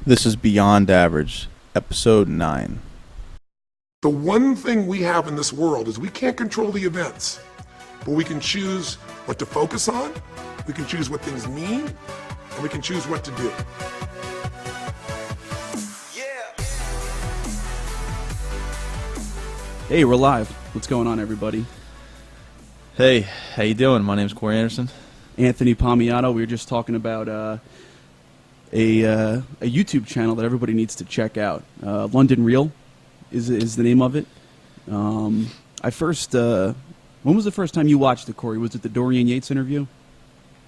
This is Beyond Average, Episode 9. The one thing we have in this world is we can't control the events, but we can choose what to focus on, we can choose what things mean, and we can choose what to do. Hey, we're live. What's going on, everybody? Hey, how you doing? My name's Corey Anderson. Anthony Palmiato. We were just talking about a YouTube channel that everybody needs to check out. London Real is the name of it. When was the first time you watched it, Corey? Was it the Dorian Yates interview?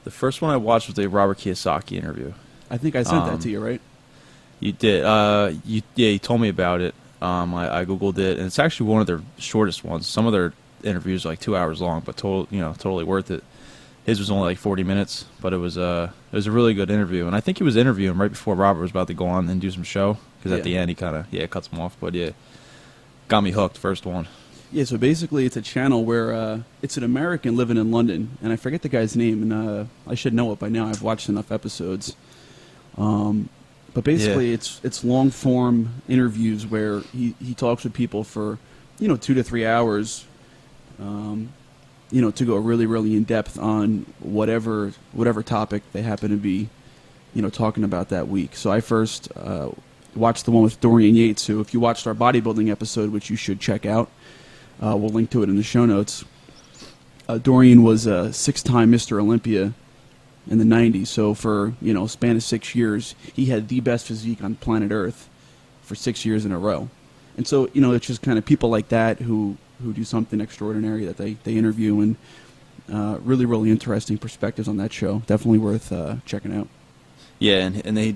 The first one I watched was the Robert Kiyosaki interview. I think I sent that to you, right? You did. You told me about it. I Googled it, and it's actually one of their shortest ones. Some of their interviews are like 2 hours long, but totally worth it. His was only like 40 minutes, but it was a really good interview. And I think he was interviewing right before Robert was about to go on and do some show, because at the end he kind of cuts him off. But yeah, got me hooked, first one. Yeah, so basically it's a channel where it's an American living in London, and I forget the guy's name, and I should know it by now. I've watched enough episodes. But basically it's long-form interviews where he talks with people for 2 to 3 hours, to go really, really in depth on whatever topic they happen to be, talking about that week. So I first watched the one with Dorian Yates, who, if you watched our bodybuilding episode, which you should check out, we'll link to it in the show notes. Dorian was a 6-time Mr. Olympia in the 90s. So for, a span of 6 years, he had the best physique on planet Earth for 6 years in a row. And so, it's just kind of people like that who do something extraordinary that they interview, and really, really interesting perspectives on that show. Definitely worth checking out. Yeah, and they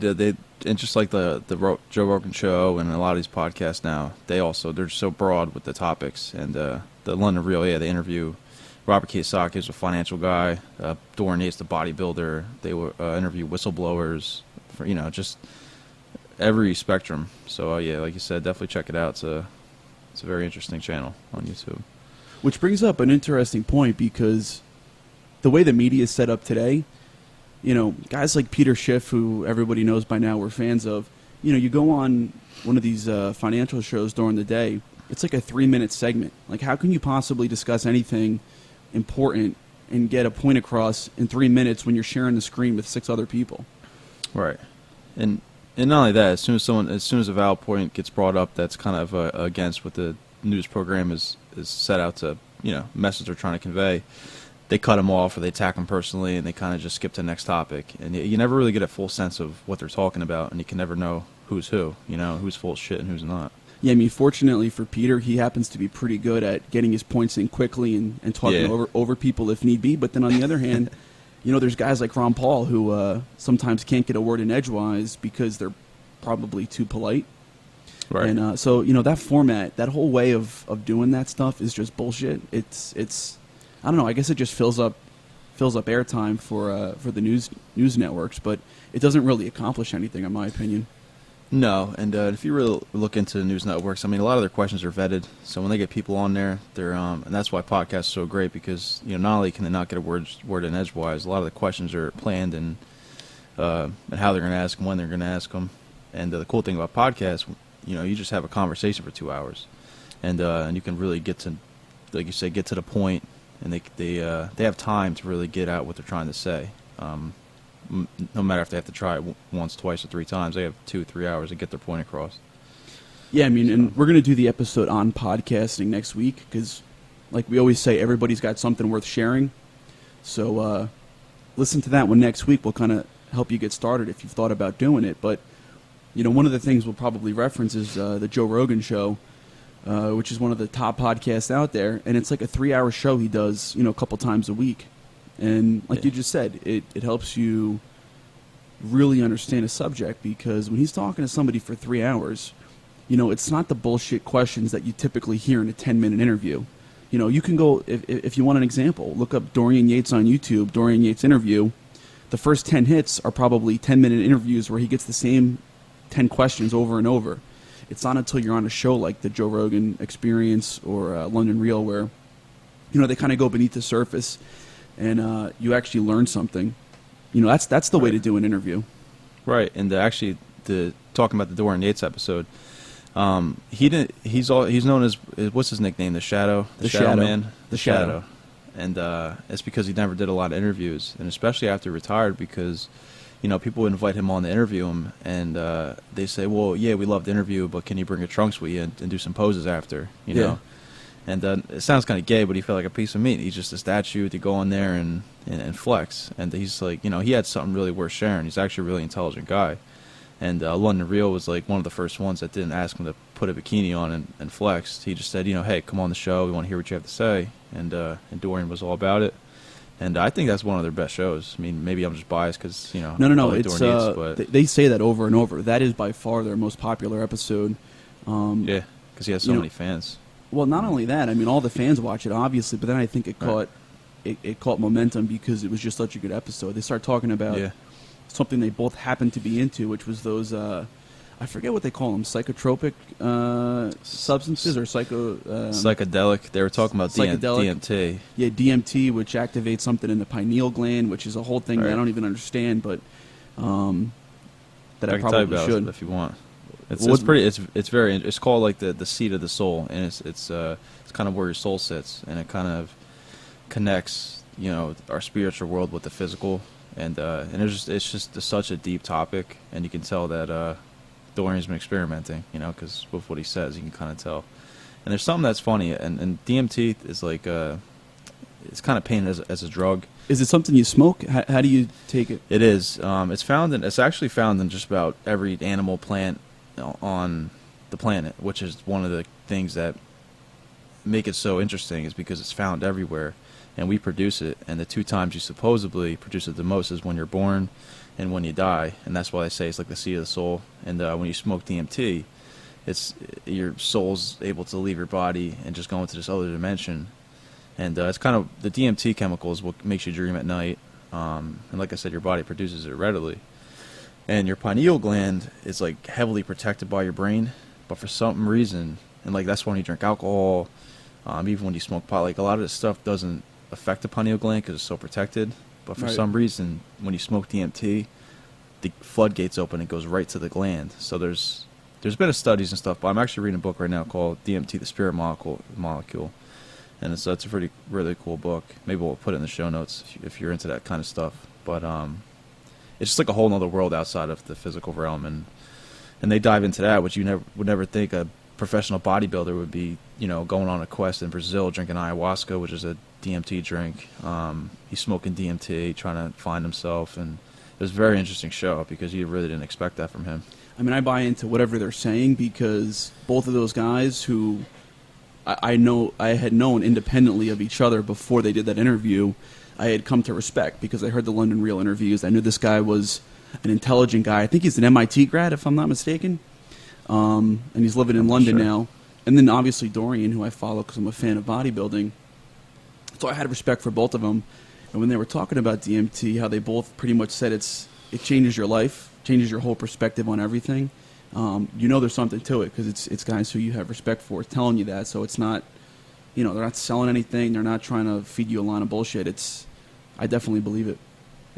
just like the Joe Rogan show and a lot of these podcasts now, they're so broad with the topics. And the London Real, they interview Robert Kiyosaki, who's a financial guy, Dorian Yates, the bodybuilder. They will interview whistleblowers for just every spectrum. So like you said, definitely check it out. It's a very interesting channel on YouTube. Which brings up an interesting point, because the way the media is set up today, guys like Peter Schiff, who everybody knows by now we're fans of, you go on one of these financial shows during the day, it's like a 3-minute segment. Like, how can you possibly discuss anything important and get a point across in 3 minutes when you're sharing the screen with 6 other people? Right. And not only that, as soon as a valid point gets brought up that's kind of against what the news program is set out to, message they're trying to convey, they cut them off or they attack them personally, and they kind of just skip to the next topic. And you never really get a full sense of what they're talking about, and you can never know who's who, who's full of shit and who's not. Yeah, I mean, fortunately for Peter, he happens to be pretty good at getting his points in quickly and talking over people if need be. But then on the other hand, there's guys like Ron Paul who sometimes can't get a word in edgewise because they're probably too polite. Right. And so, that format, that whole way of doing that stuff is just bullshit. It's I don't know, I guess it just fills up airtime for the news networks, but it doesn't really accomplish anything, in my opinion. No, and if you really look into the news networks, I mean, a lot of their questions are vetted. So when they get people on there, they're and that's why podcasts are so great, because not only can they not get a word in edgewise, a lot of the questions are planned and how they're going to ask them, when they're going to ask them. And the cool thing about podcasts, you just have a conversation for 2 hours, and you can really get to, like you say, get to the point, and they have time to really get out what they're trying to say. No matter if they have to try it once, twice, or 3 times, they have 2-3 hours to get their point across. Yeah, I mean, and we're going to do the episode on podcasting next week, because, like we always say, everybody's got something worth sharing. So listen to that one next week. We'll kind of help you get started if you've thought about doing it. But, one of the things we'll probably reference is the Joe Rogan show, which is one of the top podcasts out there. And it's like a 3-hour show he does, a couple times a week. And like you just said, it helps you really understand a subject, because when he's talking to somebody for 3 hours, it's not the bullshit questions that you typically hear in a 10-minute interview. You can go, if you want an example, look up Dorian Yates on YouTube, Dorian Yates interview. The first 10 hits are probably 10-minute interviews where he gets the same 10 questions over and over. It's not until you're on a show like the Joe Rogan Experience or London Real where, they kind of go beneath the surface and you actually learn something. That's the way to do an interview. Right, and actually the talking about the Dorian Yates episode. He didn't. He's known as, what's his nickname? The Shadow. The Shadow Man. The Shadow. And it's because he never did a lot of interviews, and especially after he retired, because people would invite him on to interview him, and they say, well, yeah, we love to interview, but can you bring your trunks with you and do some poses after, you know? And it sounds kind of gay, but he felt like a piece of meat. He's just a statue to go in there and flex. And he's like, he had something really worth sharing. He's actually a really intelligent guy. And London Real was like one of the first ones that didn't ask him to put a bikini on and flex. He just said, hey, come on the show. We want to hear what you have to say. And Dorian was all about it. And I think that's one of their best shows. I mean, maybe I'm just biased because, No. I like It's, Dorian Yates, but they say that over and over. That is by far their most popular episode. yeah, because he has so many fans. Well, not only that, I mean, all the fans watch it, obviously, but then I think it caught momentum because it was just such a good episode. They start talking about something they both happened to be into, which was those, I forget what they call them, psychotropic substances or psychedelic. They were talking about DMT. Yeah, DMT, which activates something in the pineal gland, which is a whole thing that I don't even understand, but that I can tell you probably about should. it if you want. It's pretty. It's very. It's called like the seat of the soul, and it's kind of where your soul sits, and it kind of connects our spiritual world with the physical, and it's just such a deep topic, and you can tell that Dorian's been experimenting, because with what he says, you can kind of tell. And there's something that's funny, and DMT is like it's kind of painted as a drug. Is it something you smoke? How do you take it? It is. It's actually found in just about every animal, plant on the planet, which is one of the things that make it so interesting, is because it's found everywhere, and we produce it. And the two times you supposedly produce it the most is when you're born and when you die, and that's why they say it's like the seat of the soul. And when you smoke DMT, it's your soul's able to leave your body and just go into this other dimension. And it's kind of the DMT chemical is what makes you dream at night. And like I said, your body produces it readily. And your pineal gland is like heavily protected by your brain, but for some reason, and like that's when you drink alcohol, even when you smoke pot, like a lot of this stuff doesn't affect the pineal gland because it's so protected. But for some reason, when you smoke DMT, the floodgates open and it goes right to the gland. So there's been of studies and stuff, but I'm actually reading a book right now called DMT, the Spirit Molecule. And it's a really cool book. Maybe we'll put it in the show notes if you're into that kind of stuff. But it's just like a whole other world outside of the physical realm, and they dive into that, which you would never think a professional bodybuilder would be, going on a quest in Brazil, drinking ayahuasca, which is a DMT drink. He's smoking DMT, trying to find himself, and it was a very interesting show because you really didn't expect that from him. I mean, I buy into whatever they're saying because both of those guys who I had known independently of each other before they did that interview, I had come to respect because I heard the London Real interviews. I knew this guy was an intelligent guy. I think he's an MIT grad, if I'm not mistaken, and he's living in London now. And then obviously Dorian, who I follow because I'm a fan of bodybuilding. So I had respect for both of them. And when they were talking about DMT, how they both pretty much said it changes your life, changes your whole perspective on everything. There's something to it because it's guys who you have respect for telling you that. So it's not, they're not selling anything. They're not trying to feed you a line of bullshit. I definitely believe it.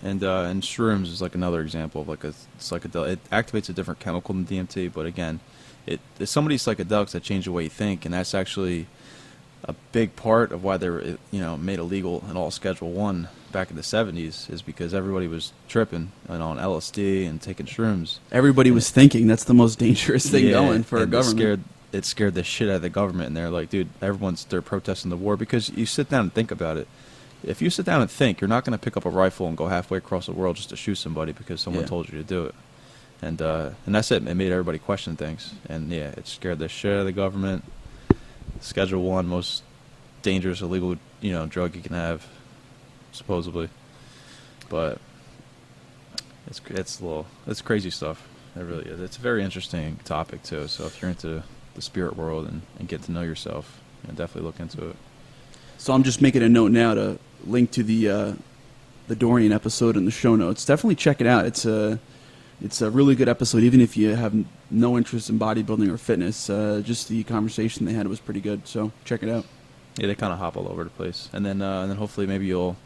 And shrooms is like another example of like a psychedelic. It activates a different chemical than DMT, but again, there's some of these psychedelics that change the way you think, and that's actually a big part of why they were made illegal in all Schedule 1 back in the 70s, is because everybody was tripping and on LSD and taking shrooms. Everybody was thinking that's the most dangerous thing going for a government. It scared the shit out of the government, and they're like, dude, they're protesting the war, because you sit down and think about it. If you sit down and think, you're not going to pick up a rifle and go halfway across the world just to shoot somebody because someone told you to do it. And that's it. It made everybody question things. And it scared the shit out of the government. Schedule 1, most dangerous illegal, drug you can have, supposedly. But it's crazy stuff. It really is. It's a very interesting topic too. So if you're into the spirit world and get to know yourself, definitely look into it. So I'm just making a note now to link to the Dorian episode in the show notes. Definitely check it out. It's a really good episode, even if you have no interest in bodybuilding or fitness. Just the conversation they had was pretty good. So check it out. Yeah, they kind of hop all over the place, and then hopefully maybe you'll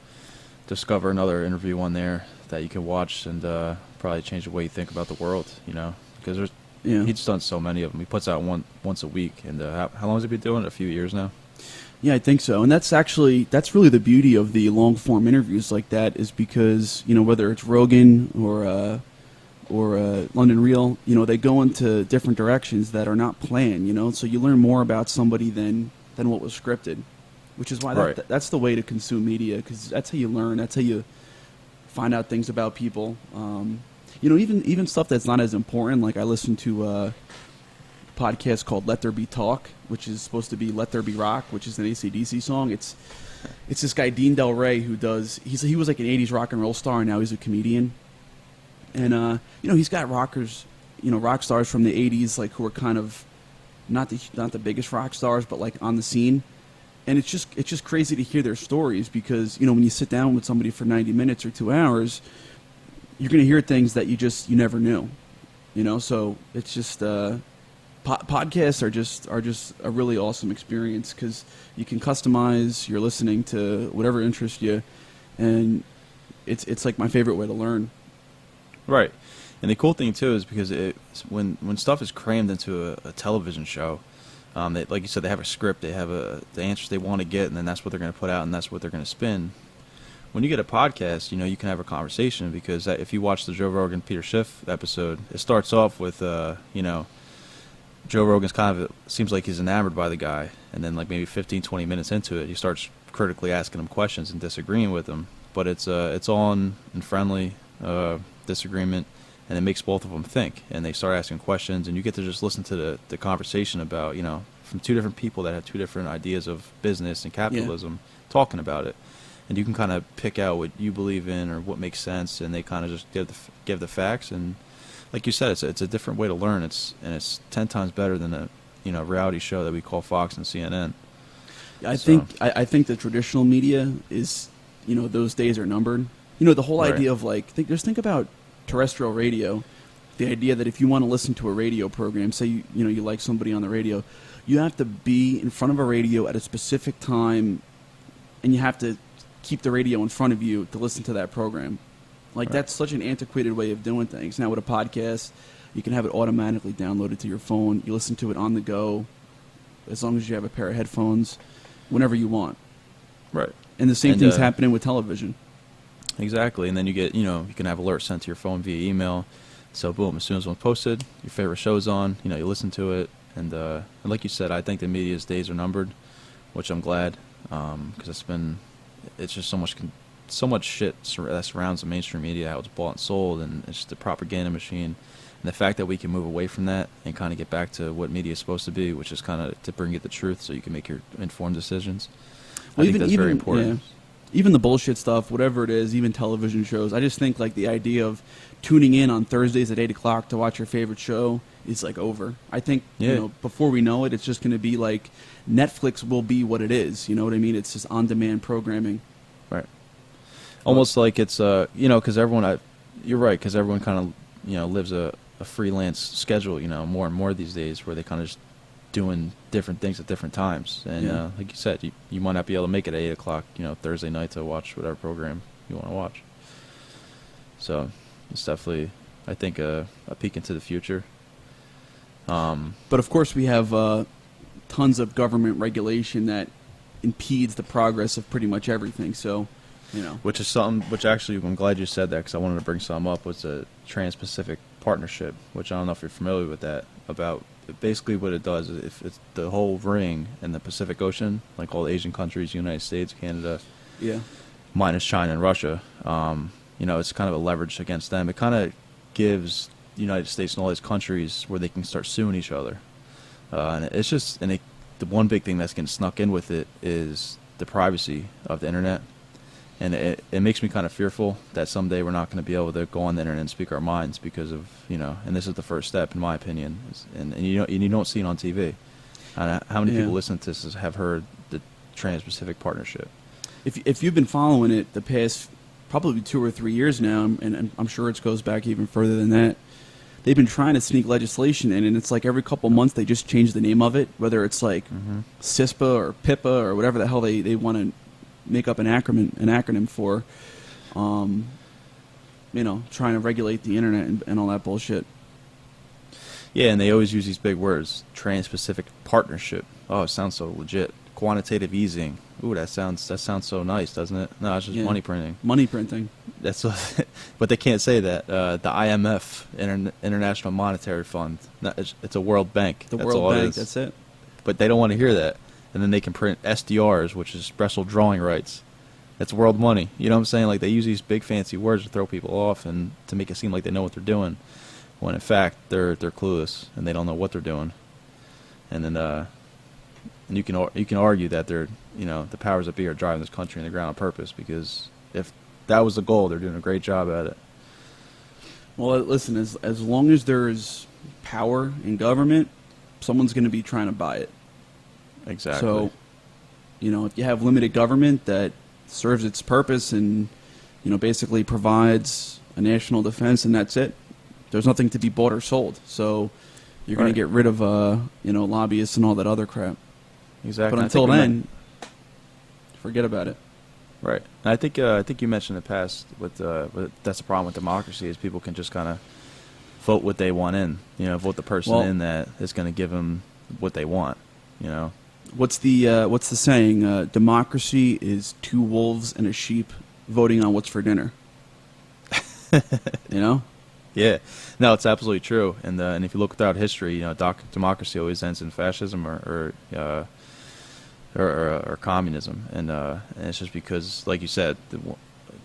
discover another interview on there that you can watch and probably change the way you think about the world. because Yeah. he's done so many of them. He puts out one once a week, and how long has he been doing it? A few years now. Yeah, I think so. And that's really the beauty of the long form interviews like that, is because, whether it's Rogan or London Real, they go into different directions that are not planned, so you learn more about somebody than what was scripted, which is why Right. that's the way to consume media, because that's how you learn, that's how you find out things about people. Even stuff that's not as important, like I listen to a podcast called Let There Be Talk, which is supposed to be Let There Be Rock, which is an AC/DC song. It's this guy Dean Del Rey who he was like an 80s rock and roll star, and now he's a comedian. And he's got rock stars from the 80s, like, who are kind of not the biggest rock stars, but like on the scene. And it's just crazy to hear their stories, because when you sit down with somebody for 90 minutes or 2 hours, you're going to hear things that you never knew. So it's just podcasts are just a really awesome experience, because you can customize. You're listening to whatever interests you, and it's like my favorite way to learn. Right. And the cool thing too is because when stuff is crammed into a television show, like you said, they have a script, they have the answers they want to get, and then that's what they're going to put out, and that's what they're going to spin. When you get a podcast, you can have a conversation, because if you watch the Joe Rogan Peter Schiff episode, it starts off with Joe Rogan's kind of seems like he's enamored by the guy, and then like maybe 15, 20 minutes into it, he starts critically asking him questions and disagreeing with him. But it's all in friendly disagreement, and it makes both of them think, and they start asking questions, and you get to just listen to the conversation about, from two different people that have two different ideas of business and capitalism, talking about it. And you can kind of pick out what you believe in or what makes sense, and they kind of just give the facts. And like you said, it's a different way to learn. It's 10 times better than a reality show that we call Fox and CNN. I think the traditional media is, those days are numbered. The whole Right. idea of think about terrestrial radio. The idea that if you want to listen to a radio program, say you like somebody on the radio, you have to be in front of a radio at a specific time, and you have to keep the radio in front of you to listen to that program. Like, Right. That's such an antiquated way of doing things. Now with a podcast, you can have it automatically downloaded to your phone. You listen to it on the go, as long as you have a pair of headphones, whenever you want. Right. And the same And, thing's happening with television. Exactly. And then you get, you can have alerts sent to your phone via email. So boom, as soon as one's posted, your favorite show's on, you listen to it. And like you said, I think the media's days are numbered, which I'm glad, because it's just so much shit that surrounds the mainstream media, how it's bought and sold, and it's just a propaganda machine. And the fact that we can move away from that and kind of get back to what media is supposed to be, which is kind of to bring you the truth so you can make your informed decisions. I think that's very important. Yeah. Even the bullshit stuff, whatever it is, even television shows, I just think like the idea of tuning in on Thursdays at 8 o'clock to watch your favorite show is like over. I think before we know it, it's just going to be like Netflix will be what it is. You know what I mean? It's just on-demand programming. Right. Almost like it's because everyone, you're right, because everyone kind of lives a freelance schedule, more and more these days, where they kind of just doing different things at different times. And like you said, you might not be able to make it at 8 o'clock, Thursday night to watch whatever program you want to watch. So it's definitely, I think, a peek into the future. But of course, we have tons of government regulation that impedes the progress of pretty much everything. So, which is something which actually I'm glad you said that, because I wanted to bring some up. Was a Trans-Pacific Partnership, which I don't know if you're familiar with that. About basically what it does is if it's the whole ring in the Pacific Ocean, like all the Asian countries, United States, Canada, minus China and Russia, it's kind of a leverage against them. It kind of gives the United States and all these countries where they can start suing each other. And it's just, the one big thing that's getting snuck in with it is the privacy of the internet. And it makes me kind of fearful that someday we're not going to be able to go on the internet and speak our minds because of, and this is the first step, in my opinion. And you don't see it on TV. How many people listening to this have heard the Trans-Pacific Partnership? If you've been following it the past probably 2 or 3 years now, and I'm sure it goes back even further than that, they've been trying to sneak legislation in, and it's like every couple months they just change the name of it, whether it's like CISPA or PIPA or whatever the hell they want to make up an acronym for, trying to regulate the internet and all that bullshit. Yeah, and they always use these big words. Trans-Pacific Partnership. Oh, it sounds so legit. Quantitative easing. Ooh, that sounds so nice, doesn't it? No, it's just money printing. Money printing. That's what, but they can't say that. The IMF, International Monetary Fund. No, it's a World Bank. The That's World all it Bank, is. that's it. But they don't want to hear that. And then they can print SDRs, which is special drawing rights. That's world money. You know what I'm saying? Like, they use these big fancy words to throw people off and to make it seem like they know what they're doing, when in fact they're clueless and they don't know what they're doing. And then and you can argue that they're, the powers that be are driving this country in the ground on purpose, because if that was the goal, they're doing a great job at it. Well, listen, as long as there's power in government, someone's going to be trying to buy it. Exactly. So, if you have limited government that serves its purpose and, basically provides a national defense, and that's it, there's nothing to be bought or sold. So you're going to get rid of, lobbyists and all that other crap. Exactly. But until then, forget about it. Right. And I think you mentioned in the past with that's the problem with democracy, is people can just kind of vote what they want in. Vote the person in that is going to give them what they want. What's the saying? Democracy is two wolves and a sheep voting on what's for dinner. Yeah. No, it's absolutely true. And if you look throughout history, democracy always ends in fascism or communism, and it's just because, like you said,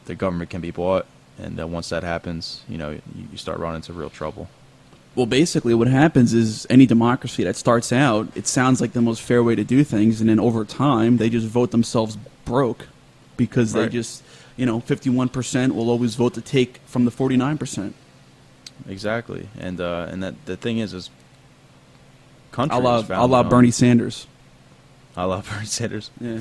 the government can be bought, and once that happens, you start running into real trouble. Well, basically what happens is any democracy that starts out, it sounds like the most fair way to do things, and then over time they just vote themselves broke, because they just, 51% will always vote to take from the 49%. Exactly. And that the thing is country a la Bernie Sanders. I love Bernie Sanders. Yeah.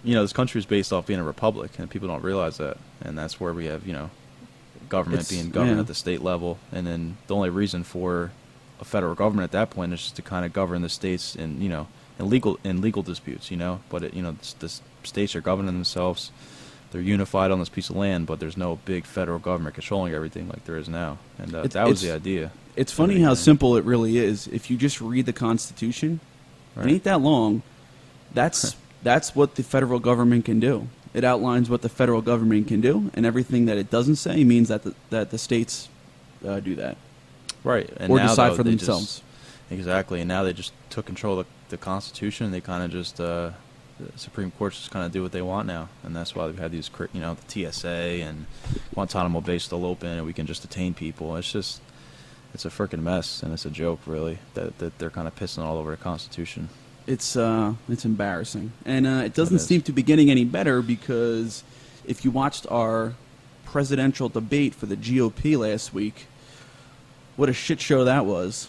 This country is based off being a republic, and people don't realize that. And that's where we have, government being governed at the state level. And then the only reason for a federal government at that point is just to kind of govern the states in, in legal disputes, But, the states are governing themselves. They're unified on this piece of land, but there's no big federal government controlling everything like there is now. And that was the idea. It's funny how simple it really is. If you just read the Constitution, it ain't that long. That's what the federal government can do. It outlines what the federal government can do, and everything that it doesn't say means that the states do that. Right. And or now, decide for themselves. Exactly. And now they just took control of the Constitution, and they kind of just, the Supreme Court just kind of do what they want now. And that's why we've had these, the TSA and Guantanamo Bay still open, and we can just detain people. It's a freaking mess, and it's a joke, really, that they're kind of pissing all over the Constitution. It's embarrassing, and it doesn't seem to be getting any better, because if you watched our presidential debate for the GOP last week, what a shit show that was.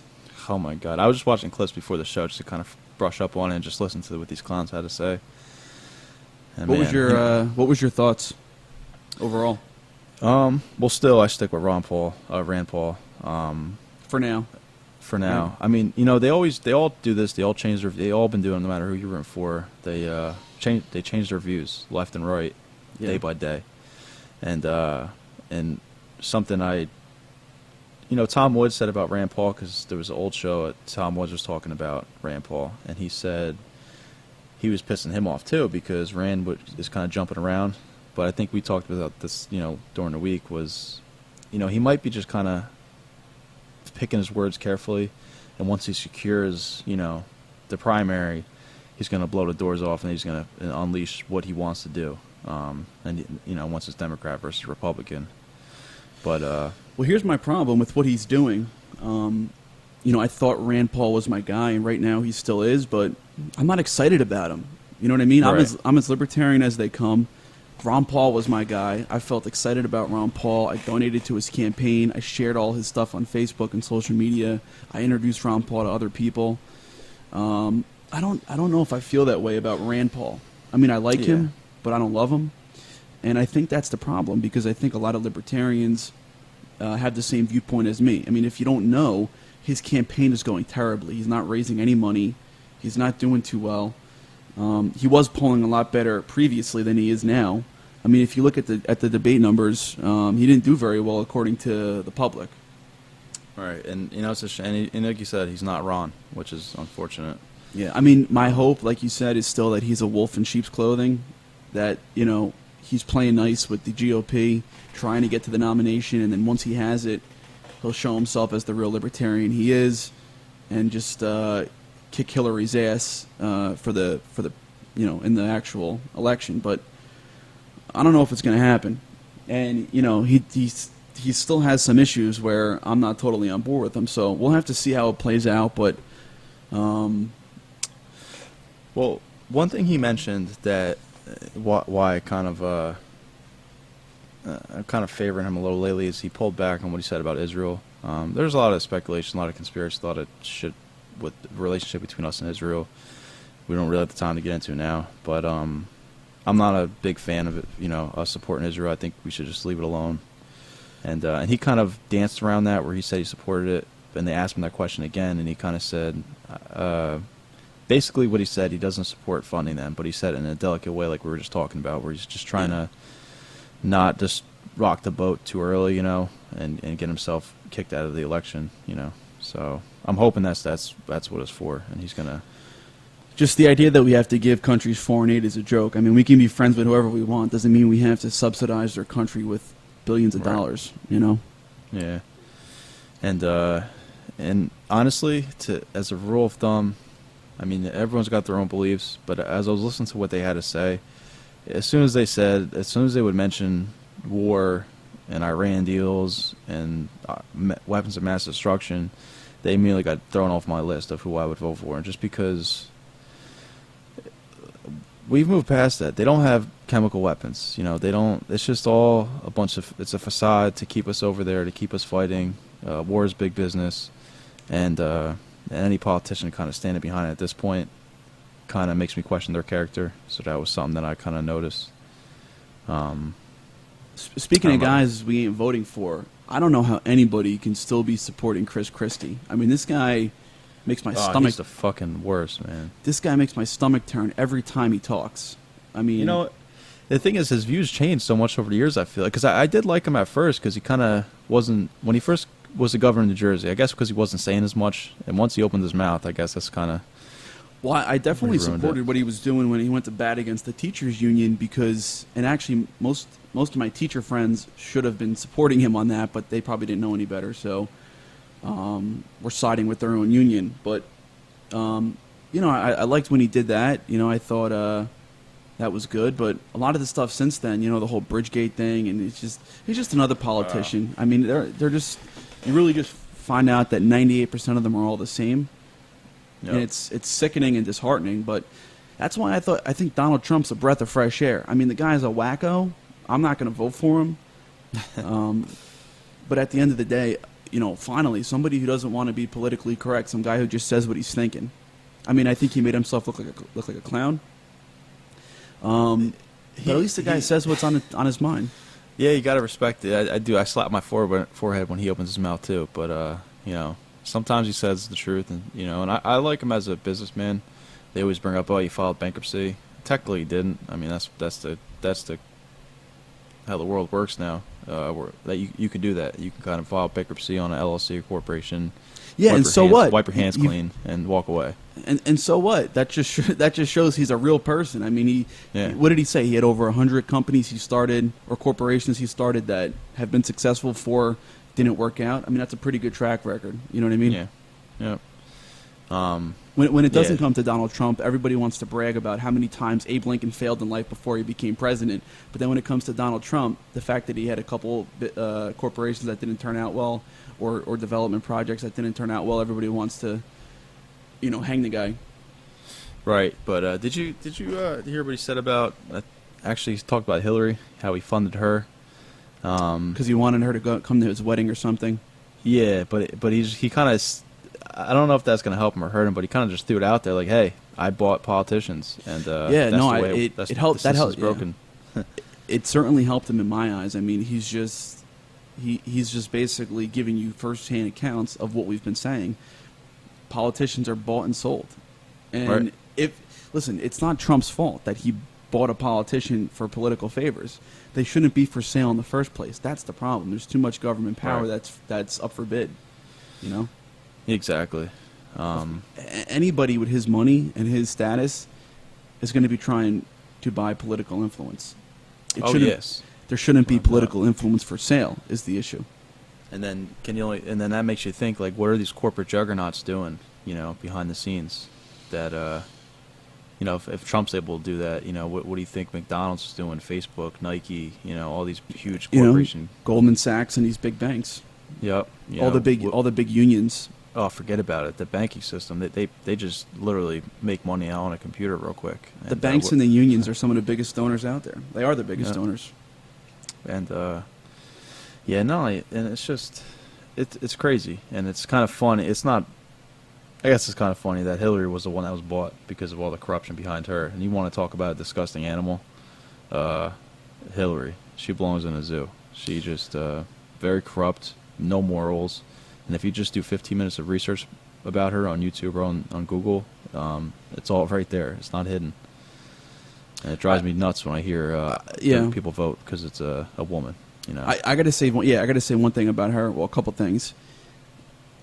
Oh my God! I was just watching clips before the show just to kind of brush up on it and just listen to what these clowns had to say. And what was your thoughts overall? Well, still I stick with Rand Paul. For now. For now, yeah. I mean, they all do this. They all change they all been doing it, no matter who you're rooting for. They change their views left and right, day by day, and something Tom Woods said about Rand Paul, because there was an old show that Tom Woods was talking about Rand Paul, and he said he was pissing him off too, because Rand is kind of jumping around. But I think we talked about this, during the week, was, he might be just kind of picking his words carefully, and once he secures, the primary, he's going to blow the doors off, and he's going to unleash what he wants to do. Once it's Democrat versus Republican. But well, here's my problem with what he's doing. I thought Rand Paul was my guy, and right now he still is, but I'm not excited about him. You know what I mean? Right. I'm as libertarian as they come. Ron Paul was my guy. I felt excited about Ron Paul. I donated to his campaign. I shared all his stuff on Facebook and social media. I introduced Ron Paul to other people. I don't know if I feel that way about Rand Paul. I mean, I like him, but I don't love him. And I think that's the problem, because I think a lot of libertarians have the same viewpoint as me. I mean, if you don't know, his campaign is going terribly. He's not raising any money. He's not doing too well. He was polling a lot better previously than he is now. I mean, if you look at the debate numbers, he didn't do very well according to the public. Right, and it's a shame. And like you said, he's not Ron, which is unfortunate. Yeah, I mean, my hope, like you said, is still that he's a wolf in sheep's clothing, that, he's playing nice with the GOP, trying to get to the nomination, and then once he has it, he'll show himself as the real libertarian he is, and just kick Hillary's ass for the in the actual election. But I don't know if it's going to happen. And, he still has some issues where I'm not totally on board with him, so we'll have to see how it plays out, but... Well, one thing he mentioned that why I kind of I'm kind of favoring him a little lately is he pulled back on what he said about Israel. There's a lot of speculation, a lot of conspiracy, a lot of shit with the relationship between us and Israel. We don't really have the time to get into now, but I'm not a big fan of it. Us supporting Israel. I think we should just leave it alone. And he kind of danced around that, where he said he supported it, and they asked him that question again, and he kind of said. Basically what he said, he doesn't support funding them, but he said it in a delicate way like we were just talking about, where he's just trying to not just rock the boat too early, and get himself kicked out of the election, So I'm hoping that's what it's for, and he's going to... Just the idea that we have to give countries foreign aid is a joke. I mean, we can be friends with whoever we want. Doesn't mean we have to subsidize their country with billions of dollars, Yeah. And honestly, as a rule of thumb, I mean, everyone's got their own beliefs, but as I was listening to what they had to say, as soon as they would mention war and Iran deals and weapons of mass destruction, they immediately got thrown off my list of who I would vote for. And just because we've moved past that, they don't have chemical weapons. They don't. It's just all a bunch of. It's a facade to keep us over there, to keep us fighting. War is big business, and any politician kind of standing behind it at this point kind of makes me question their character. So that was something that I kind of noticed. Speaking of guys we ain't voting for, I don't know how anybody can still be supporting Chris Christie. I mean, this guy makes my stomach... He's the fucking worst, man. This guy makes my stomach turn every time he talks. I mean... The thing is, his views changed so much over the years, I feel like. Because I did like him at first, because he kind of wasn't... When he first was the governor of New Jersey, I guess because he wasn't saying as much, and once he opened his mouth, I guess that's kind of... Well, I definitely supported what he was doing when he went to bat against the teachers union, because, and actually most of my teacher friends should have been supporting him on that, but they probably didn't know any better, so we're siding with their own union. But I liked when he did that. I thought that was good, but a lot of the stuff since then, the whole Bridgegate thing, and he's just another politician. I mean, they're just... You really just find out that 98% of them are all the same. Yep. And it's sickening and disheartening, but that's why I think Donald Trump's a breath of fresh air. I mean, the guy's a wacko. I'm not going to vote for him. But at the end of the day, finally, somebody who doesn't want to be politically correct, some guy who just says what he's thinking. I mean, I think he made himself look like a clown. But at least the guy says what's on his mind. Yeah, you got to respect it. I do. I slap my forehead when he opens his mouth, too. But, sometimes he says the truth. And, and I like him as a businessman. They always bring up, he filed bankruptcy. Technically, he didn't. I mean, that's the how the world works now. That you can do that. You can kind of file bankruptcy on an LLC or corporation. Yeah, and so what? Wipe your hands clean and walk away. And so what? That just shows he's a real person. I mean, what did he say? He had over 100 companies he started or corporations he started that have been successful for didn't work out. I mean, that's a pretty good track record. You know what I mean? Yeah. When it doesn't come to Donald Trump, everybody wants to brag about how many times Abe Lincoln failed in life before he became president. But then when it comes to Donald Trump, the fact that he had a couple corporations that didn't turn out well, or development projects that didn't turn out well, everybody wants to, hang the guy. Right. But did you hear what he said about? Actually, he talked about Hillary, how he funded her. Because he wanted her to come to his wedding or something. Yeah, but he kind of. I don't know if that's going to help him or hurt him, but he kind of just threw it out there, like, "Hey, I bought politicians," and it helped. That helped. Broken. Yeah. It certainly helped him in my eyes. I mean, he's just basically giving you firsthand accounts of what we've been saying. Politicians are bought and sold, and right. Listen, it's not Trump's fault that he bought a politician for political favors. They shouldn't be for sale in the first place. That's the problem. There's too much government power that's up for bid. You know, Exactly. Anybody with his money and his status is going to be trying to buy political influence. Oh, yes. There shouldn't be Why not? political influence for sale. Is the issue. And then and then that makes you think, like, what are these corporate juggernauts doing, behind the scenes? That if Trump's able to do that, what do you think McDonald's is doing? Facebook, Nike, all these huge corporations. Goldman Sachs and these big banks. Yep. All the big unions. Oh, forget about it. The banking system, they just literally make money out on a computer real quick. The banks and the unions are some of the biggest donors out there. They are the biggest donors. And and it's just it's crazy, and it's kind of funny. It's not. I guess it's kind of funny that Hillary was the one that was bought because of all the corruption behind her. And you want to talk about a disgusting animal? Hillary, she belongs in a zoo. She just very corrupt, no morals. And if you just do 15 minutes of research about her on YouTube or on Google, it's all right there. It's not hidden. And it drives me nuts when I hear people vote because it's a woman. I got to say, I got to say one thing about her. Well, a couple things.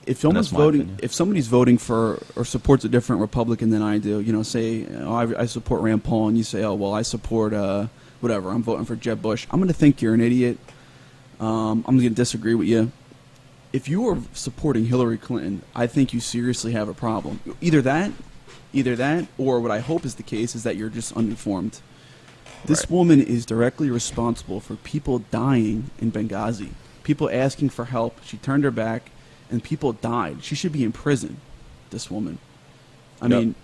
If somebody's voting for or supports a different Republican than I do, say I support Rand Paul, and you say, oh well, I support whatever, I'm voting for Jeb Bush. I'm going to think you're an idiot. I'm going to disagree with you. If you are supporting Hillary Clinton, I think you seriously have a problem. Either that, or what I hope is the case is that you're just uninformed. This woman is directly responsible for people dying in Benghazi, people asking for help. She turned her back, and people died. She should be in prison, this woman. I mean,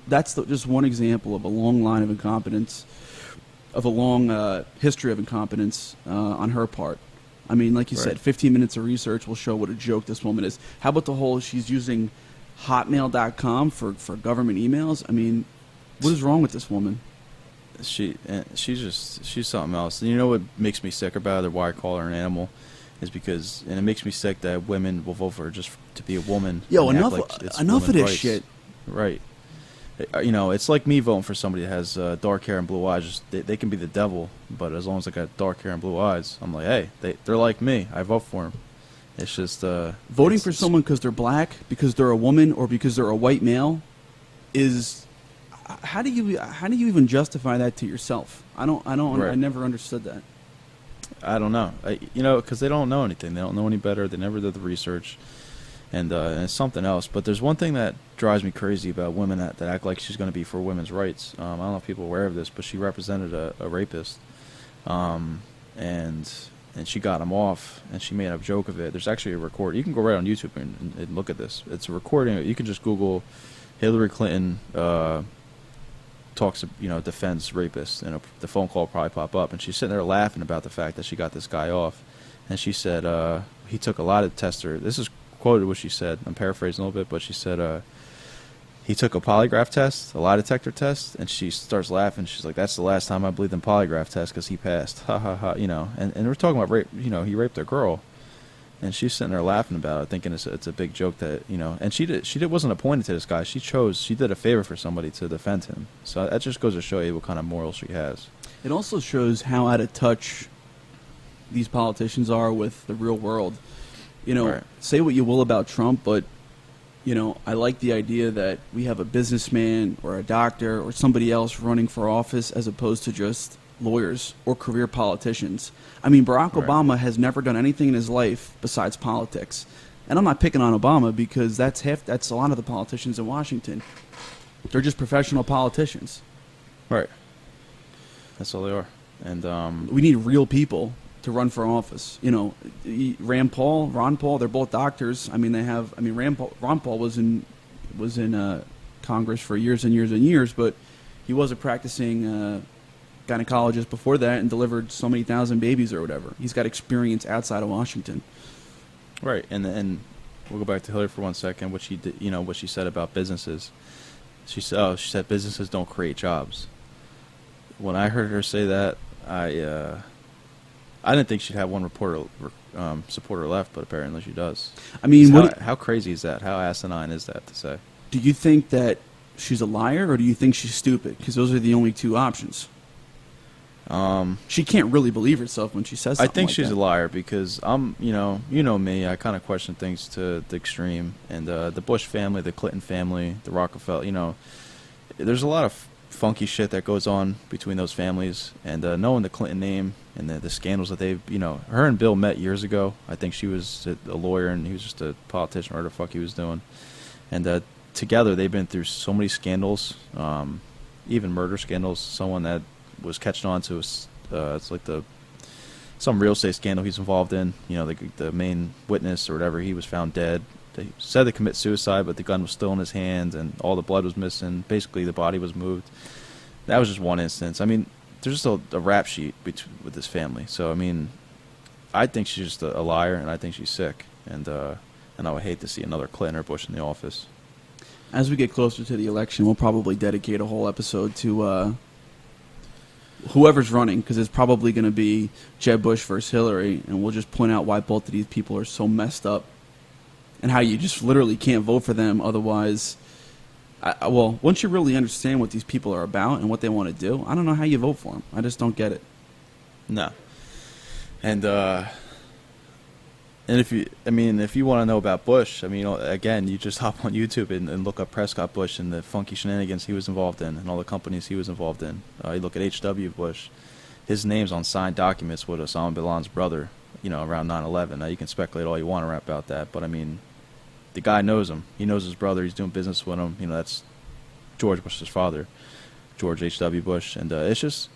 that's just one example of a long line of incompetence, of a long history of incompetence on her part. I mean, like you said, 15 minutes of research will show what a joke this woman is. How about the whole she's using Hotmail.com for government emails? I mean, what is wrong with this woman? She's something else. And you know what makes me sick about her, why I call her an animal, is because, and it makes me sick that women will vote for her just to be a woman. Yo, enough of this shit. Right. It's like me voting for somebody that has dark hair and blue eyes. They can be the devil, but as long as they got dark hair and blue eyes, I'm like, hey, they're like me. I vote for them. It's just voting for someone because they're black, because they're a woman, or because they're a white male is how do you even justify that to yourself? I never understood that. I don't know. Because they don't know anything. They don't know any better. They never did the research. And it's something else. But there's one thing that drives me crazy about women that act like she's going to be for women's rights. I don't know if people are aware of this, but she represented a rapist. And she got him off, and she made a joke of it. There's actually a recording. You can go right on YouTube and look at this. It's a recording. You can just Google Hillary Clinton defends rapists, and the phone call will probably pop up. And she's sitting there laughing about the fact that she got this guy off. And she said he took a lie to test her. This is quoted what she said. I'm paraphrasing a little bit, but she said he took a polygraph test, a lie detector test, and she starts laughing. She's like, "That's the last time I believed in polygraph test because he passed." Ha ha ha. And we're talking about rape. He raped a girl, and she's sitting there laughing about it, thinking it's a big joke that And she wasn't appointed to this guy. She did a favor for somebody to defend him. So that just goes to show you what kind of morals she has. It also shows how out of touch these politicians are with the real world. Say what you will about Trump, but, I like the idea that we have a businessman or a doctor or somebody else running for office as opposed to just lawyers or career politicians. I mean, Barack Obama has never done anything in his life besides politics. And I'm not picking on Obama because that's a lot of the politicians in Washington. They're just professional politicians. Right. That's all they are. And we need real people to run for office. Ron Paul, they're both doctors. I mean, Ron Paul was in Congress for years and years and years, but he was a practicing gynecologist before that and delivered so many thousand babies or whatever. He's got experience outside of Washington. Right, and we'll go back to Hillary for 1 second. What she did, what she said about businesses. She said businesses don't create jobs. When I heard her say that, I didn't think she'd have one supporter left, but apparently she does. I mean, how crazy is that? How asinine is that to say? Do you think that she's a liar, or do you think she's stupid? Because those are the only two options. She can't really believe herself when she says I something think like she's that. a liar because you know me. I kind of question things to the extreme, and the Bush family, the Clinton family, the Rockefeller. There's a lot of funky shit that goes on between those families, and knowing the Clinton name and the scandals that they've, her and Bill met years ago. I think she was a lawyer and he was just a politician or whatever the fuck he was doing, and together they've been through so many scandals, even murder scandals. Someone that was catching on to us, it's like some real estate scandal he's involved in. The main witness or whatever, he was found dead. They said they commit suicide, but the gun was still in his hand, and all the blood was missing. Basically, the body was moved. That was just one instance. I mean, there's just a rap sheet with this family. So, I mean, I think she's just a liar, and I think she's sick. And I would hate to see another Clinton or Bush in the office. As we get closer to the election, we'll probably dedicate a whole episode to whoever's running, because it's probably going to be Jeb Bush versus Hillary, and we'll just point out why both of these people are so messed up and how you just literally can't vote for them otherwise. Once you really understand what these people are about and what they want to do, I don't know how you vote for them. I just don't get it. No. And if you want to know about Bush, again, you just hop on YouTube and look up Prescott Bush and the funky shenanigans he was involved in and all the companies he was involved in. You look at H.W. Bush, his name's on signed documents with Osama bin Laden's brother, around 9/11. Now, you can speculate all you want about that, but, the guy knows him. He knows his brother. He's doing business with him. That's George Bush's father, George H.W. Bush. And it's just,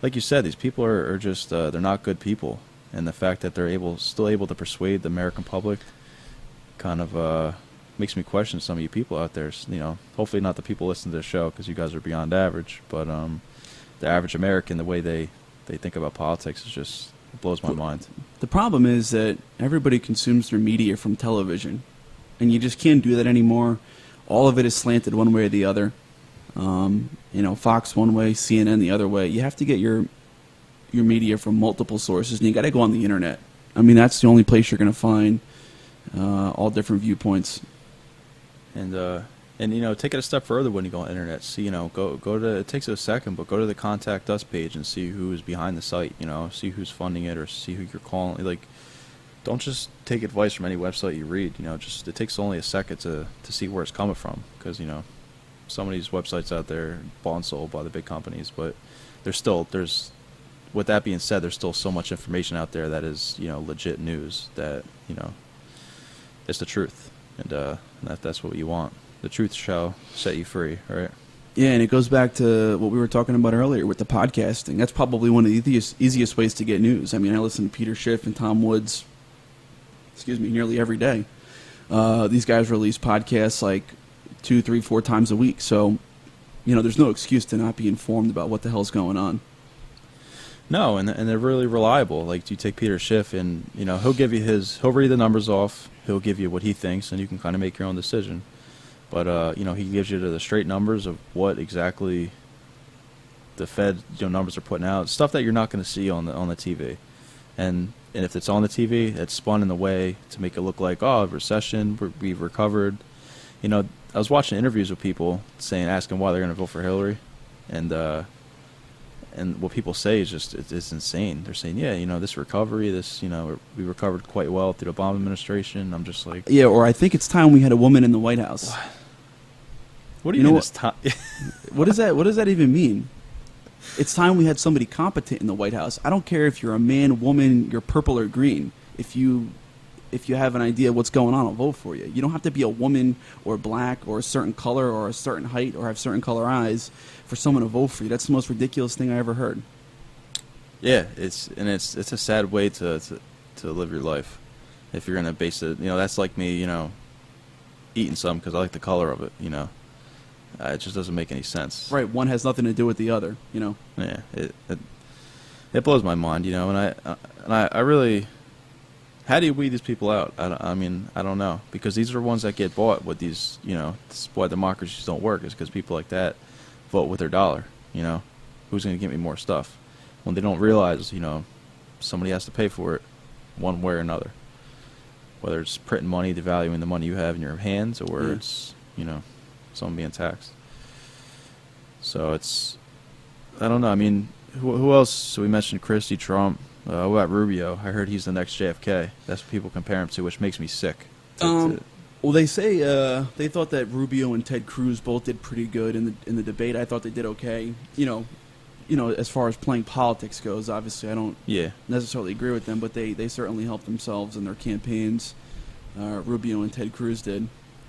like you said, these people are just, they're not good people. And the fact that they're still able to persuade the American public kind of makes me question some of you people out there. Hopefully not the people listening to the show, because you guys are beyond average. But the average American, the way they think about politics is just, it blows my mind. The problem is that everybody consumes their media from television, and you just can't do that anymore. All of it is slanted one way or the other. Fox one way, CNN the other way. You have to get your media from multiple sources, and you got to go on the internet. That's the only place you're going to find all different viewpoints. And take it a step further when you go on the internet. See, go to, it takes a second, but go to the Contact Us page and see who's behind the site. See who's funding it, or see who you're calling. Don't just take advice from any website you read. It takes only a second to see where it's coming from, because some of these websites out there are bought and sold by the big companies, but there's with that being said, there's still so much information out there that is legit news that it's the truth, and that's what you want. The truth shall set you free, right? Yeah, and it goes back to what we were talking about earlier with the podcasting. That's probably one of the easiest ways to get news. I listen to Peter Schiff and Tom Woods, nearly every day. These guys release podcasts like 2, 3, 4 times a week. So, there's no excuse to not be informed about what the hell's going on. No, and they're really reliable. Like, you take Peter Schiff, and he'll read the numbers off. He'll give you what he thinks, and you can kind of make your own decision. But he gives you the straight numbers of what exactly the Fed numbers are putting out, stuff that you're not going to see on the TV. And if it's on the TV, it's spun in a way to make it look like, recession, we've recovered. I was watching interviews with people asking why they're going to vote for Hillary, and what people say is just it's insane. They're saying, this recovery, we recovered quite well through the Obama administration. I'm just like, yeah, or I think it's time we had a woman in the White House. What do you mean it's time? What does that even mean? It's time we had somebody competent in the White House. I don't care if you're a man, woman, you're purple or green. If you have an idea of what's going on, I'll vote for you. You don't have to be a woman or black or a certain color or a certain height or have certain color eyes for someone to vote for you. That's the most ridiculous thing I ever heard. Yeah, it's a sad way to live your life. If you're gonna base it, that's like me, eating something because I like the color of it. It just doesn't make any sense. Right, one has nothing to do with the other. Yeah, it blows my mind. And I really. How do you weed these people out? I don't know, because these are the ones that get bought with these. This is why democracies don't work, is because people like that vote with their dollar. Who's going to get me more stuff? When they don't realize, somebody has to pay for it, one way or another. Whether it's printing money, devaluing the money you have in your hands, or it's someone being taxed. So I don't know. who else? So we mentioned Christie, Trump. What about Rubio? I heard he's the next JFK. That's what people compare him to, which makes me sick. Well, they say they thought that Rubio and Ted Cruz both did pretty good in the debate. I thought they did okay. You know, as far as playing politics goes, obviously I don't necessarily agree with them, but they certainly helped themselves in their campaigns. Rubio and Ted Cruz did.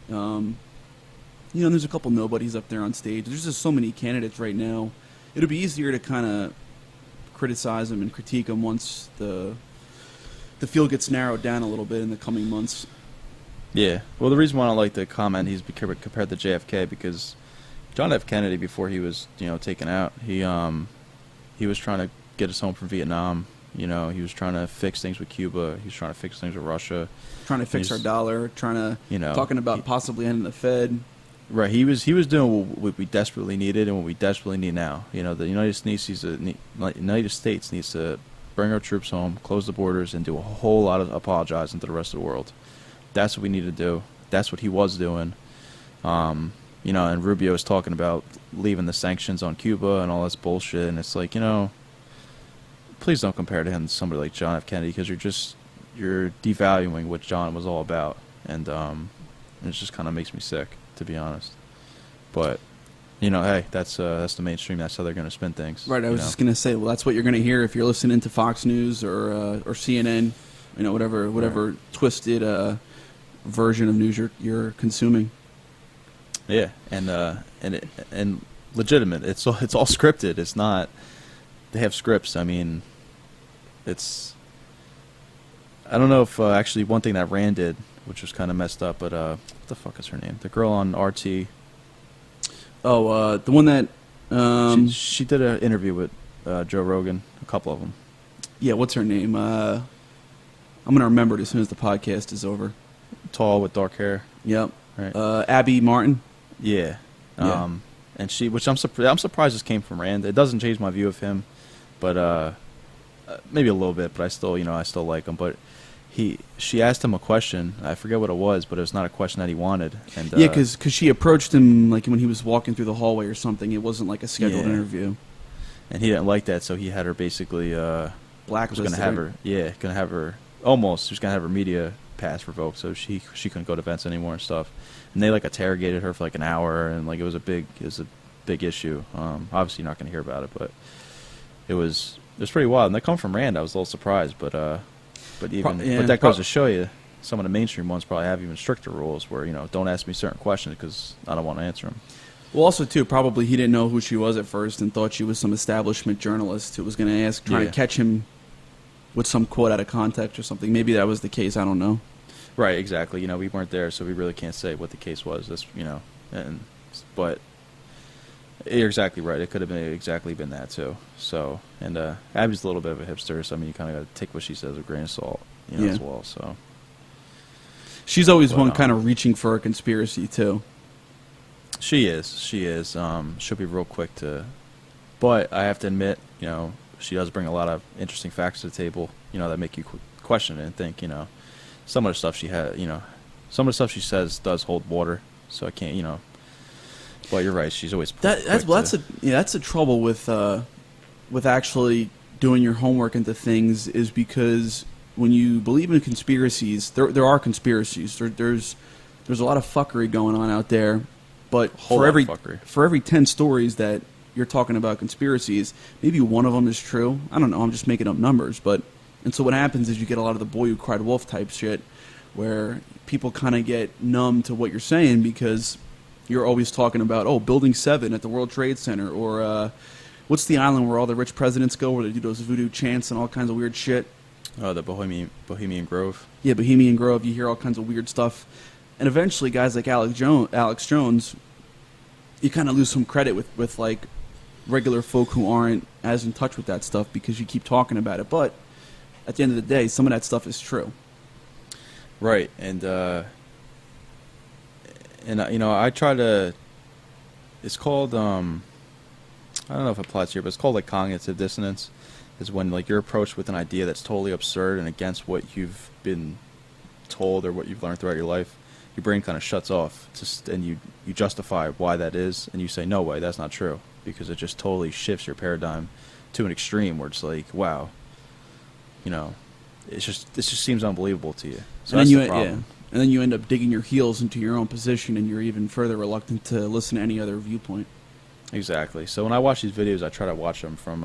There's a couple nobodies up there on stage. There's just so many candidates right now. It'll be easier to kind of criticize them and critique them once the field gets narrowed down a little bit in the coming months. Yeah. Well, the reason why I don't like the comment he's compared to JFK because John F. Kennedy, before he was taken out, he was trying to get us home from Vietnam. He was trying to fix things with Cuba. He was trying to fix things with Russia. Trying to fix our dollar. Trying to talking about possibly ending the Fed. Right. He was doing what we desperately needed and what we desperately need now. The United States needs to bring our troops home, close the borders, and do a whole lot of apologizing to the rest of the world. That's what we need to do. That's what he was doing. And Rubio was talking about leaving the sanctions on Cuba and all this bullshit. And it's like, please don't compare to him to somebody like John F. Kennedy because you're devaluing what John was all about. And it just kind of makes me sick, to be honest. But, hey, that's the mainstream. That's how they're going to spin things. Right. I was just going to say, well, that's what you're going to hear if you're listening to Fox News or CNN, whatever right. twisted version of news you're consuming. Yeah, and legitimate. It's all scripted. It's not. They have scripts. I mean, it's. I don't know if actually one thing that Rand did, which was kind of messed up, but what the fuck is her name? The girl on RT. Oh, the one that. She did an interview with Joe Rogan. A couple of them. Yeah, what's her name? I'm gonna remember it as soon as the podcast is over. Tall with dark hair. Yep. Right. Abby Martin. Yeah. Yeah. And which I'm surprised this came from Rand. It doesn't change my view of him, but maybe a little bit. But I still like him. But she asked him a question. I forget what it was, but it was not a question that he wanted. And yeah, because she approached him like when he was walking through the hallway or something. It wasn't like a scheduled interview. And he didn't like that, so he had her basically blacklisted. Was going to have her almost. He was going to have her media pass revoked, so she couldn't go to events anymore and stuff. And they interrogated her for an hour, and it was a big issue. Obviously, you're not going to hear about it, but it was pretty wild. And they come from Rand. I was a little surprised, but that goes to show you some of the mainstream ones probably have even stricter rules where don't ask me certain questions because I don't want to answer them. Well, also too, probably he didn't know who she was at first and thought she was some establishment journalist who was going to trying to catch him with some quote out of context or something. Maybe that was the case. I don't know. Right, exactly. We weren't there, so we really can't say what the case was. But you're exactly right. It could have been that too. So, and Abby's a little bit of a hipster, so you kind of got to take what she says with a grain of salt, as well. So she's always one kind of reaching for a conspiracy too. She is. She'll be real quick to, but I have to admit, she does bring a lot of interesting facts to the table, that make you question it and think, some of the stuff some of the stuff she says does hold water. So I can't, but you're right. She's always that's the trouble with actually doing your homework into things is because when you believe in conspiracies, there are conspiracies. There's a lot of fuckery going on out there, but for every 10 stories that you're talking about conspiracies, maybe one of them is true. I don't know. I'm just making up numbers, and so what happens is you get a lot of the boy who cried wolf type shit where people kind of get numb to what you're saying because you're always talking about, Building 7 at the World Trade Center, or what's the island where all the rich presidents go where they do those voodoo chants and all kinds of weird shit? Oh, the Bohemian Grove. Yeah, Bohemian Grove. You hear all kinds of weird stuff. And eventually guys like Alex Jones, you kind of lose some credit with regular folk who aren't as in touch with that stuff because you keep talking about it. But at the end of the day, some of that stuff is true. Right, and I try to. It's called I don't know if it applies here, but it's called cognitive dissonance. Is when you're approached with an idea that's totally absurd and against what you've been told or what you've learned throughout your life. Your brain kind of shuts off, and you justify why that is, and you say, no way, that's not true, because it just totally shifts your paradigm to an extreme where it's like, wow, you know, this just seems unbelievable to you. So And that's then the problem. and then you end up digging your heels into your own position, and you're even further reluctant to listen to any other viewpoint. Exactly. So when I watch these videos, I try to watch them from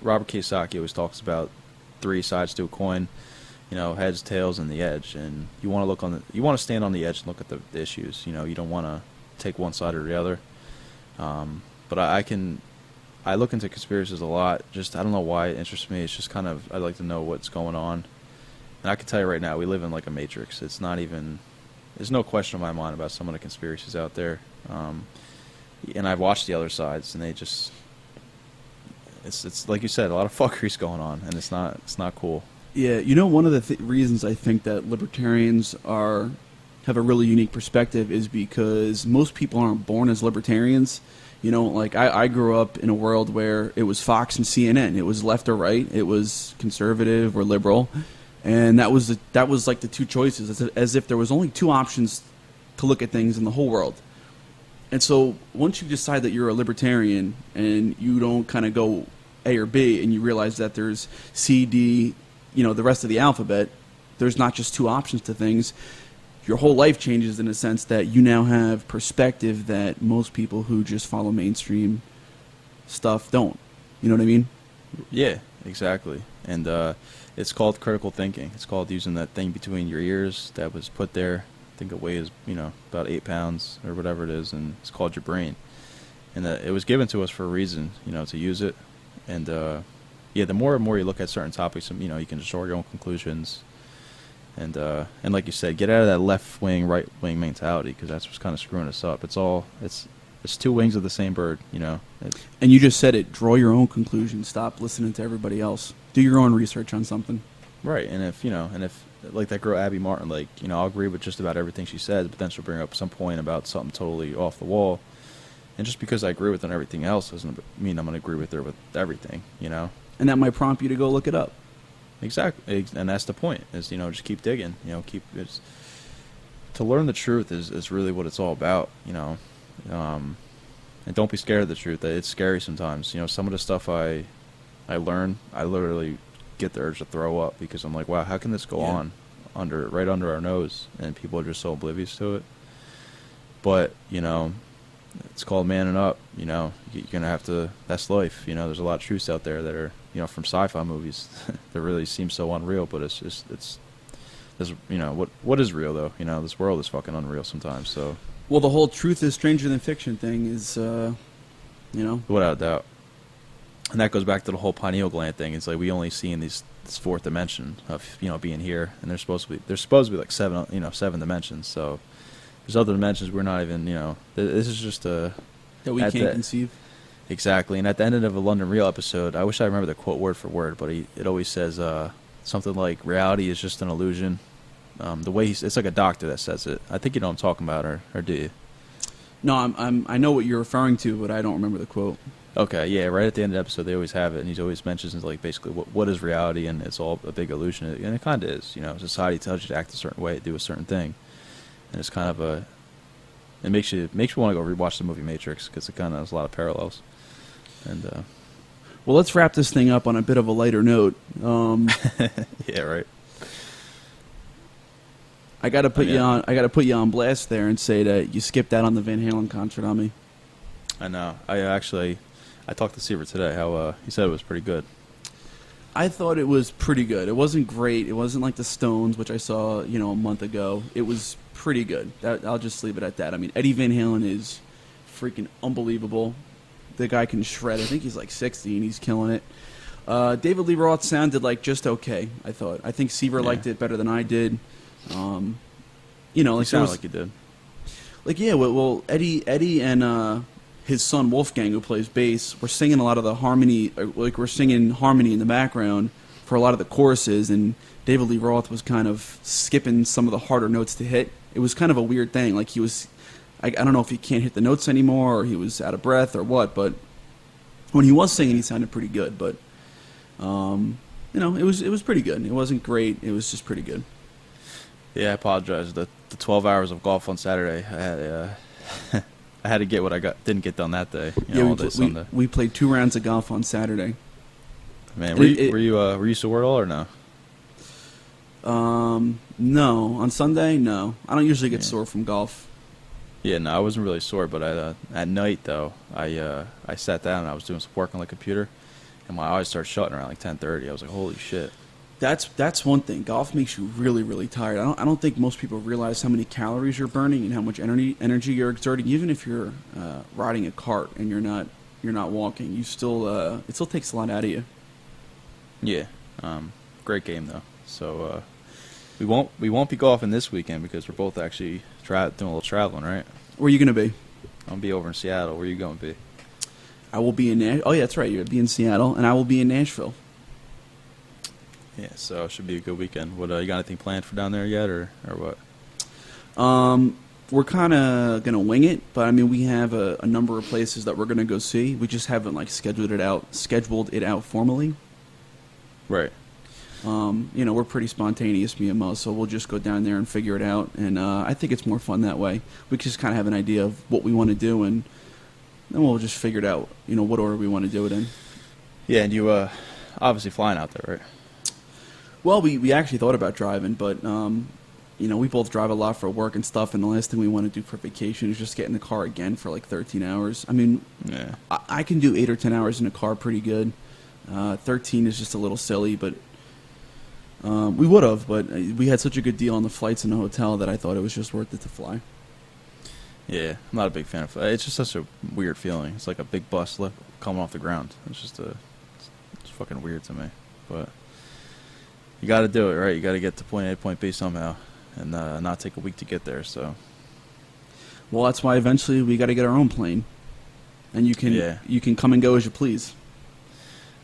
Robert Kiyosaki always talks about 3 sides to a coin, heads, tails, and the edge. And you want to stand on the edge and look at the issues. You don't want to take one side or the other. But I look into conspiracies a lot. Just I don't know why it interests me. It's just kind of I like to know what's going on. And I can tell you right now, we live in like a matrix. It's not even. There's no question in my mind about some of the conspiracies out there. And I've watched the other sides, and they just. It's like you said, a lot of fuckery's going on, and it's not cool. Yeah, one of the reasons I think that libertarians have a really unique perspective is because most people aren't born as libertarians. Like I grew up in a world where it was Fox and CNN. It was left or right. It was conservative or liberal, and that was like the 2 choices, as if there was only 2 options to look at things in the whole world. And so once you decide that you're a libertarian and you don't kind of go A or B, and you realize that there's C, D, the rest of the alphabet, there's not just 2 options to things. Your whole life changes in a sense that you now have perspective that most people who just follow mainstream stuff don't. You know what I mean? Yeah, exactly. And it's called critical thinking. It's called using that thing between your ears that was put there. I think it weighs, about 8 pounds or whatever it is, and it's called your brain. And it was given to us for a reason, to use it. And the more and more you look at certain topics, you can just draw your own conclusions. And like you said, get out of that left wing, right wing mentality, because that's what's kind of screwing us up. It's 2 wings of the same bird, And you just said it. Draw your own conclusions. Stop listening to everybody else. Do your own research on something. Right. And if like that girl Abby Martin, I'll agree with just about everything she says, but then she'll bring up some point about something totally off the wall. And just because I agree with her on everything else doesn't mean I'm going to agree with her with everything, And that might prompt you to go look it up. Exactly, and that's the point. Is just keep digging. To learn the truth is really what it's all about. And don't be scared of the truth. It's scary sometimes. Some of the stuff I learn, I literally get the urge to throw up because I'm like, wow, how can this go on right under our nose, and people are just so oblivious to it. But it's called manning up. You're gonna have to. That's life. There's a lot of truths out there that are from sci-fi movies that really seem so unreal, but it's what is real though. This world is fucking unreal sometimes. So well, the whole truth is stranger than fiction thing is without a doubt, and that goes back to the whole pineal gland thing. It's like we only see in this 4th dimension of being here, and there's supposed to be like 7 dimensions. So there's other dimensions we're not even this is just a that we can't conceive. Exactly. And at the end of a London Real episode, I wish I remember the quote word for word, but it always says something like reality is just an illusion. The way it's like a doctor that says it. I think you know what I'm talking about, or do you? No, I know what you're referring to, but I don't remember the quote. Okay, yeah, right at the end of the episode, they always have it, and he always mentions like basically what is reality, and it's all a big illusion, and it kind of is. Society tells you to act a certain way, do a certain thing, and it's kind of it makes you want to go rewatch the movie Matrix because it kind of has a lot of parallels. And well, let's wrap this thing up on a bit of a lighter note. Yeah, right. I got to put you on. I got to put you on blast there and say that you skipped out on the Van Halen concert on me. I know. I talked to Seaver today. How he said it was pretty good. I thought it was pretty good. It wasn't great. It wasn't like the Stones, which I saw a month ago. It was pretty good. I'll just leave it at that. I mean, Eddie Van Halen is freaking unbelievable. The guy can shred. I think he's like 60 and he's killing it. David Lee Roth sounded like just okay, I thought. I think Seaver liked it better than I did. Like he sounded like you did. Like, yeah, well, Eddie and his son Wolfgang, who plays bass, were singing a lot of the harmony, like we're singing harmony in the background for a lot of the choruses, and David Lee Roth was kind of skipping some of the harder notes to hit. It was kind of a weird thing. Like he was, I don't know if he can't hit the notes anymore, or he was out of breath, or what. But when he was singing, he sounded pretty good. But it was pretty good. It wasn't great. It was just pretty good. Yeah, I apologize. The 12 hours of golf on Saturday, I had I had to get what I didn't get done that day. All day Sunday. We played 2 rounds of golf on Saturday. Man, were you sore at all or no? No. On Sunday, no. I don't usually get sore from golf. Yeah, no, I wasn't really sore, but at night though, I sat down and I was doing some work on the computer, and my eyes started shutting around like 10:30. I was like, holy shit. That's one thing. Golf makes you really, really tired. I don't think most people realize how many calories you're burning and how much energy you're exerting. Even if you're riding a cart and you're not walking, it still takes a lot out of you. Yeah, great game though. So we won't be golfing this weekend because we're both actually doing a little traveling, right? Where are you gonna be? I'm gonna be over in Seattle. Where are you going to be? I will be in Oh yeah, that's right. You'll be in Seattle, and I will be in Nashville. Yeah, so it should be a good weekend. What you got anything planned for down there yet, or what? We're kind of gonna wing it, but I mean we have a number of places that we're gonna go see. We just haven't like scheduled it out formally. Right. We're pretty spontaneous, me and Mo, so we'll just go down there and figure it out. And I think it's more fun that way. We just kind of have an idea of what we want to do, and then we'll just figure it out. What order we want to do it in. Yeah, and you obviously flying out there, right? Well, we actually thought about driving, but we both drive a lot for work and stuff, and the last thing we want to do for vacation is just get in the car again for like 13 hours. I mean, yeah. I can do 8 or 10 hours in a car pretty good. 13 is just a little silly, but we would have, but we had such a good deal on the flights and the hotel that I thought it was just worth it to fly. Yeah, I'm not a big fan of it. It's just such a weird feeling. It's like a big bus coming off the ground. It's fucking weird to me, but you got to do it, right? You got to get to point A to point B somehow, and not take a week to get there. So, well, that's why eventually we got to get our own plane, and you can come and go as you please.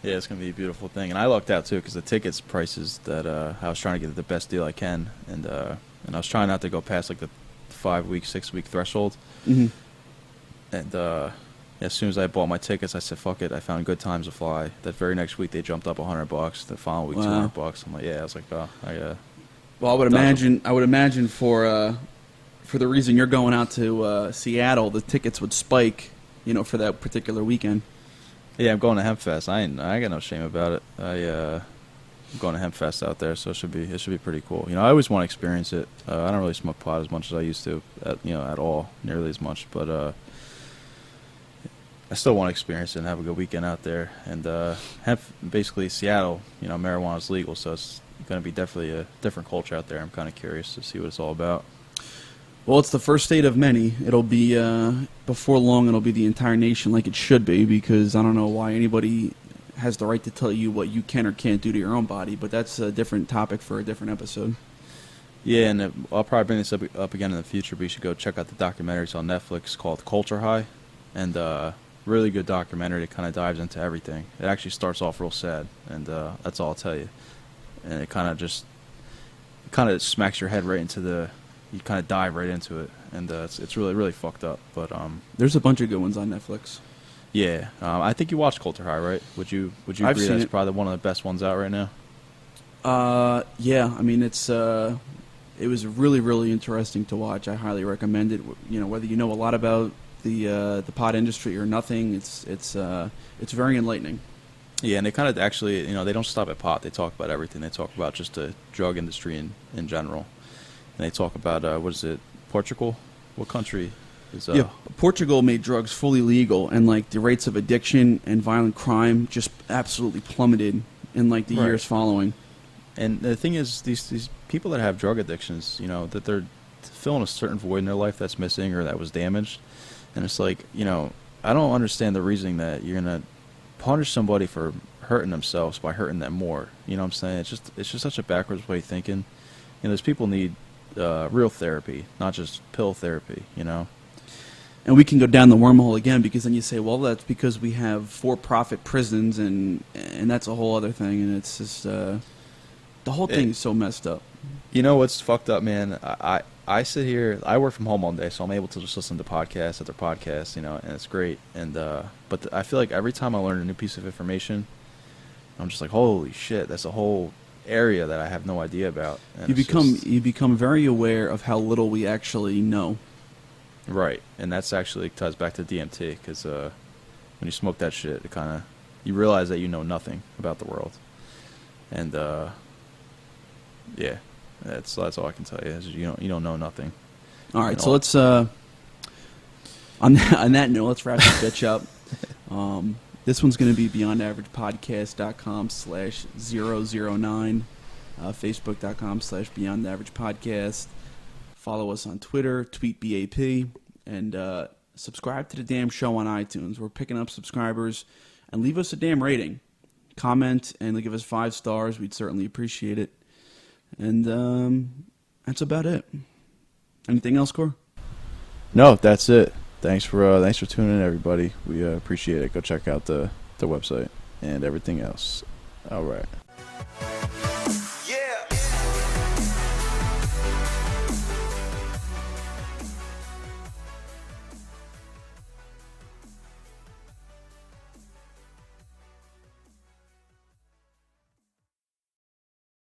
Yeah, it's gonna be a beautiful thing, and I lucked out too because the tickets prices that I was trying to get the best deal I can, and I was trying not to go past like the 5-week, 6-week threshold. Mm-hmm. And as soon as I bought my tickets, I said, "Fuck it!" I found good times to fly. That very next week, they jumped up $100. The following week, wow. $200. I'm like, yeah. I was like, oh, Well, I would imagine for the reason you're going out to Seattle, the tickets would spike, for that particular weekend. Yeah, I'm going to Hempfest. I got no shame about it. I'm going to Hempfest out there, so it should be pretty cool. I always want to experience it. I don't really smoke pot as much as I used to, at all, nearly as much. But I still want to experience it and have a good weekend out there. And basically Seattle, marijuana is legal, so it's going to be definitely a different culture out there. I'm kind of curious to see what it's all about. Well, it's the first state of many. It'll be, before long, it'll be the entire nation like it should be, because I don't know why anybody has the right to tell you what you can or can't do to your own body, but that's a different topic for a different episode. Yeah, and I'll probably bring this up again in the future, but you should go check out the documentaries on Netflix called Culture High, and really good documentary that kind of dives into everything. It actually starts off real sad, and that's all I'll tell you. And it kind of smacks your head right into you kind of dive right into it, and it's really, really fucked up. But there's a bunch of good ones on Netflix. Yeah, I think you watched Culture High, right? Would you agree that's probably one of the best ones out right now? Yeah. I mean, it was really, really interesting to watch. I highly recommend it. Whether you know a lot about the pot industry or nothing, it's very enlightening. Yeah, and they kind of actually, they don't stop at pot. They talk about everything. They talk about just the drug industry in general. And they talk about, what is it, Portugal? What country is Yeah, Portugal made drugs fully legal, and like the rates of addiction and violent crime just absolutely plummeted in like the years following. And the thing is, these people that have drug addictions, that they're filling a certain void in their life that's missing or that was damaged. And it's like, I don't understand the reasoning that you're going to punish somebody for hurting themselves by hurting them more. You know what I'm saying? It's just such a backwards way of thinking. Those people need real therapy, not just pill therapy, And we can go down the wormhole again, because then you say, well, that's because we have for-profit prisons, and that's a whole other thing, and it's just the whole thing is so messed up. You know what's fucked up, man? I sit here, I work from home all day, so I'm able to just listen to podcasts after podcasts, and it's great. And but I feel like every time I learn a new piece of information, I'm just like, holy shit, that's a whole area that I have no idea about. And you become very aware of how little we actually know. Right, and that's actually ties back to DMT because when you smoke that shit, it kind of you realize that you know nothing about the world, and yeah, that's all I can tell you. Is you don't know nothing. All right, so let's on that note, let's wrap this bitch up. This one's going to be beyondaveragepodcast.com/009, facebook.com/beyondaveragepodcast. Follow us on Twitter, tweet BAP, and subscribe to the damn show on iTunes. We're picking up subscribers, and leave us a damn rating. Comment and give us 5 stars. We'd certainly appreciate it. And that's about it. Anything else, Cor? No, that's it. Thanks for tuning in, everybody. We appreciate it. Go check out the website and everything else. All right.